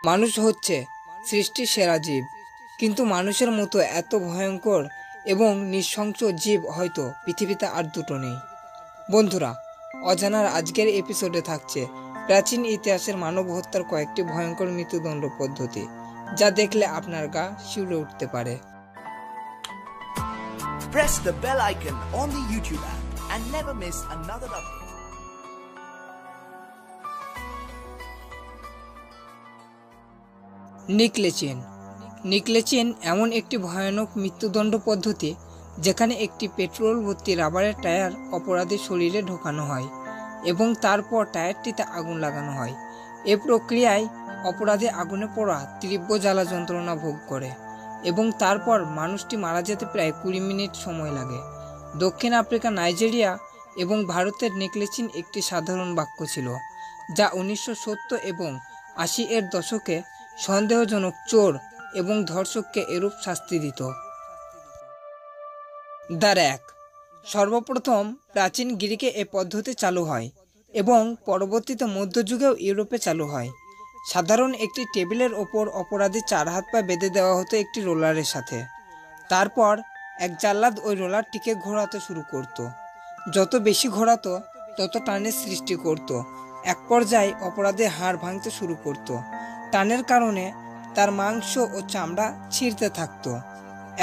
মানুষ হচ্ছে সৃষ্টির সেরা জীব, কিন্তু মানুষের মতো এত ভয়ঙ্কর এবং নৃশংস জীব হয়তো পৃথিবীতে আর দুটো নেই। বন্ধুরা, অজানার আজকের এপিসোডে থাকছে প্রাচীন ইতিহাসের মানব হত্যার কয়েকটি ভয়ঙ্কর মৃত্যুদণ্ড পদ্ধতি, যা দেখলে আপনার গা শিউরে উঠতে পারে। Press the bell icon on the YouTube app and never miss another update. নিকলেচেন নিকলেচেন এমন একটি ভয়ানক মৃত্যুদণ্ড পদ্ধতি যেখানে একটি পেট্রোল ভর্তি রাবারের টায়ার অপরাধীর শরীরে ঢোকানো হয় এবং তারপর টায়ারটিতে আগুন লাগানো হয়। এ প্রক্রিয়ায় অপরাধী আগুনে পোড়া তীব্র জ্বালা যন্ত্রণা ভোগ করে এবং তারপর মানুষটি মারা যেতে প্রায় 20 মিনিট সময় লাগে। দক্ষিণ আফ্রিকা, নাইজেরিয়া এবং ভারতের নিকলেচেন একটি সাধারণ বাক্য ছিল, যা 1970 এবং 80 এর দশকে সন্দেহজনক চোর এবং ধর্ষককে এরূপ শাস্তি দিত। দ্য র্যাক সর্বপ্রথম প্রাচীন গ্রিকে এ পদ্ধতি চালু হয় এবং পরবর্তীতে মধ্যযুগেও ইউরোপে চালু হয়। সাধারণ একটি টেবিলের ওপর অপরাধী 4 হাত পা বেঁধে দেওয়া হতো একটি রোলারের সাথে। তারপর এক জাল্লাদ ওই রোলারটিকে ঘোরাতে শুরু করত। যত বেশি ঘোরাতো তত টানের সৃষ্টি করত। এক পর্যায়ে অপরাধী হাড় ভাঙতে শুরু করত। টানের কারণে তার মাংস ও চামড়া ছিঁড়তে থাকতো।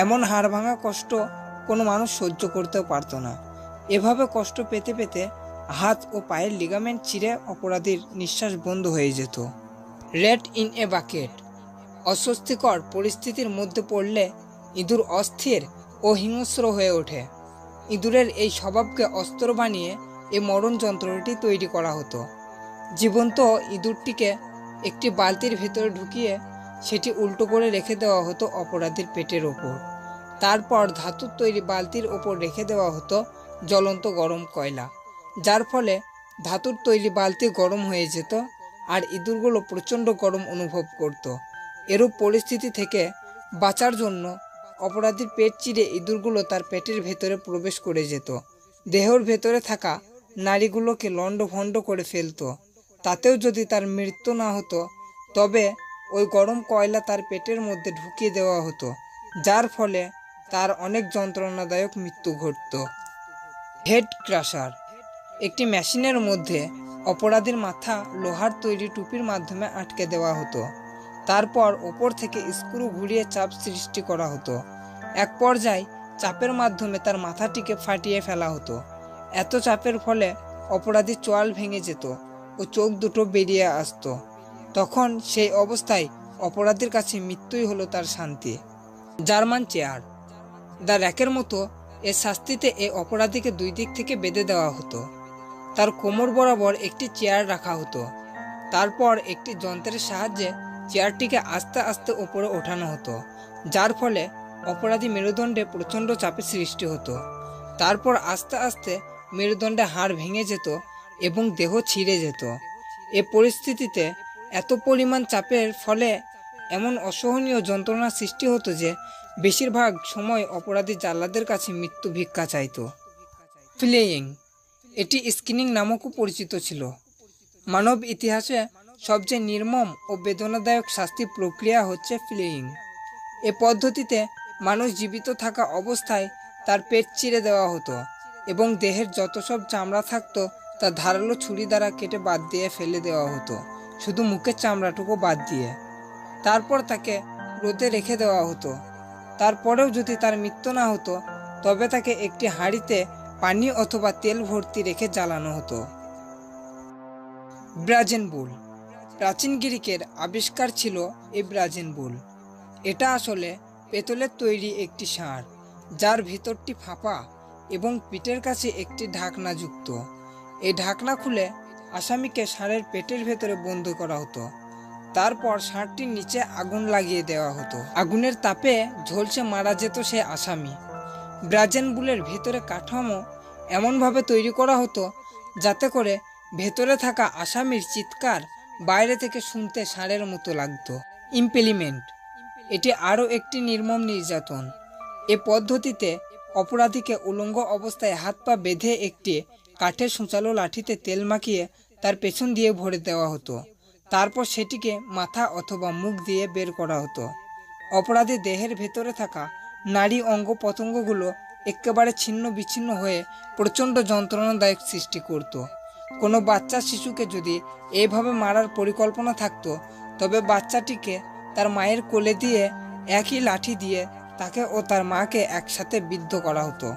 এমন হাড় ভাঙা কষ্ট কোনো মানুষ সহ্য করতেও পারত না। এভাবে কষ্ট পেতে পেতে হাত ও পায়ের লিগামেন্ট ছিঁড়ে অপরাধীর নিঃশ্বাস বন্ধ হয়ে যেত। রেট ইন এ বাকেট অস্বস্তিকর পরিস্থিতির মধ্যে পড়লে ইঁদুর অস্থির ও হিংস্র হয়ে ওঠে। ইঁদুরের এই স্বভাবকে অস্ত্র বানিয়ে এই মরণ যন্ত্রটি তৈরি করা হতো। জীবন্ত ইঁদুরটিকে একটি বালতির ভেতরে ঢুকিয়ে সেটি উল্টো করে রেখে দেওয়া হতো অপরাধীর পেটের ওপর। তারপর ধাতুর তৈরি বালতির ওপর রেখে দেওয়া হতো জ্বলন্ত গরম কয়লা, যার ফলে ধাতুর তৈরি বালতি গরম হয়ে যেত আর ইঁদুরগুলো প্রচণ্ড গরম অনুভব করত। এরূপ পরিস্থিতি থেকে বাঁচার জন্য অপরাধীর পেট চিরে ইঁদুরগুলো তার পেটের ভেতরে প্রবেশ করে যেত। দেহের ভেতরে থাকা নাড়িগুলোকে লণ্ডভণ্ড করে ফেলত। তাতেও যদি তার মৃত্যু না হতো, তবে ওই গরম কয়লা তার পেটের মধ্যে ঢুকিয়ে দেওয়া হতো, যার ফলে তার অনেক যন্ত্রণাদায়ক মৃত্যু ঘটত। হেড ক্রাশার একটি মেশিনের মধ্যে অপরাধীর মাথা লোহার তৈরি টুপির মাধ্যমে আটকে দেওয়া হতো। তারপর ওপর থেকে স্ক্রু ঘুরিয়ে চাপ সৃষ্টি করা হতো। এক পর্যায়ে চাপের মাধ্যমে তার মাথাটিকে ফাটিয়ে ফেলা হতো। এত চাপের ফলে অপরাধীর চোয়াল ভেঙে যেত ও চোখ দুটো বেরিয়ে আসতো। তখন সেই অবস্থায় অপরাধীর কাছে মৃত্যুই হলো তার শান্তি। জার্মান চেয়ার দ্য র্যাকের মতো এ শাস্তিতে এ অপরাধীকে 2 দিক থেকে বেঁধে দেওয়া হতো। তার কোমর বরাবর একটি চেয়ার রাখা হতো। তারপর একটি যন্ত্রের সাহায্যে চেয়ারটিকে আস্তে আস্তে ওপরে ওঠানো হতো, যার ফলে অপরাধী মেরুদণ্ডে প্রচণ্ড চাপের সৃষ্টি হতো। তারপর আস্তে আস্তে মেরুদণ্ডে হাড় ভেঙে যেত এবং দেহ ছিঁড়ে যেত। এ পরিস্থিতিতে এত পরিমাণ চাপের ফলে এমন অসহনীয় যন্ত্রণার সৃষ্টি হতো যে বেশিরভাগ সময় অপরাধী জাল্লাদের কাছে মৃত্যু ভিক্ষা চাইত। ফ্লেয়িং এটি স্কিনিং নামকও পরিচিত ছিল। মানব ইতিহাসে সবচেয়ে নির্মম ও বেদনাদায়ক শাস্তি প্রক্রিয়া হচ্ছে ফ্লেয়িং। এ পদ্ধতিতে মানুষ জীবিত থাকা অবস্থায় তার পেট চিরে দেওয়া হতো এবং দেহের যত সব চামড়া থাকতো তা ধারালো ছুরি দ্বারা কেটে বাদ দিয়ে ফেলে দেওয়া হতো, শুধু মুখের চামড়াটুকু বাদ দিয়ে। তারপর তাকে রোদে রেখে দেওয়া হতো। তারপরেও যদি তার মৃত্যু না হতো, তবে তাকে একটি হাঁড়িতে পানি অথবা তেল ভর্তি রেখে জ্বালানো হতো। ব্রাজেন বুল প্রাচীন গ্রিকের আবিষ্কার ছিল এই ব্রাজেন বুল। এটা আসলে পেতলের তৈরি একটি ষাঁড়, যার ভিতরটি ফাঁপা এবং পিঠের কাছে একটি ঢাকনা যুক্ত। এই ঢাকনা খুলে আসামিকে ষাঁড়ের পেটের ভেতরে বন্ধ করা হতো। তারপর ষাঁড়টির নিচে আগুন লাগিয়ে দেওয়া হতো। আগুনের তাপে ঝলসে মারা যেত সে আসামি। ব্রাজেন বুলের ভেতরে কাঠামো এমনভাবে তৈরি করা হতো যাতে করে ভেতরে থাকা আসামির চিৎকার বাইরে থেকে শুনতে ষাঁড়ের মতো লাগতো। ইম্পেলিমেন্ট এটি আরও একটি নির্মম নির্যাতন। এ পদ্ধতিতে অপরাধীকে উলঙ্গ অবস্থায় হাত পা বেঁধে একটি কাঠের সূচালো লাঠিতে তেল মাখিয়ে তার পেছন দিয়ে ভরে দেওয়া হতো। তারপর সেটিকে মাথা অথবা মুখ দিয়ে বের করা হতো। অপরাধী দেহের ভেতরে থাকা নারী অঙ্গ প্রত্যঙ্গগুলো একেবারে ছিন্ন বিচ্ছিন্ন হয়ে প্রচণ্ড যন্ত্রণাদায়ক সৃষ্টি করত। কোনো বাচ্চা শিশুকে যদি এইভাবে মারার পরিকল্পনা থাকতো, তবে বাচ্চাটিকে তার মায়ের কোলে দিয়ে একই লাঠি দিয়ে তাকে ও তার মাকে একসাথে বিদ্ধ করা হতো।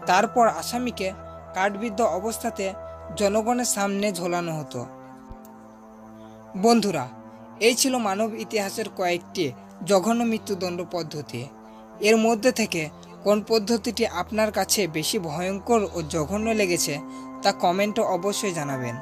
তারপর আসামিকে কাঠবিদ্ধ অবস্থাতে জনগণের সামনে ঝোলানো হতো। বন্ধুরা, এই ছিল মানব ইতিহাসের কয়েকটি জঘন্য মৃত্যুদণ্ড পদ্ধতি। এর মধ্যে থেকে কোন পদ্ধতিটি আপনার কাছে বেশি ভয়ঙ্কর ও জঘন্য লেগেছে তা কমেন্টে অবশ্যই জানাবেন।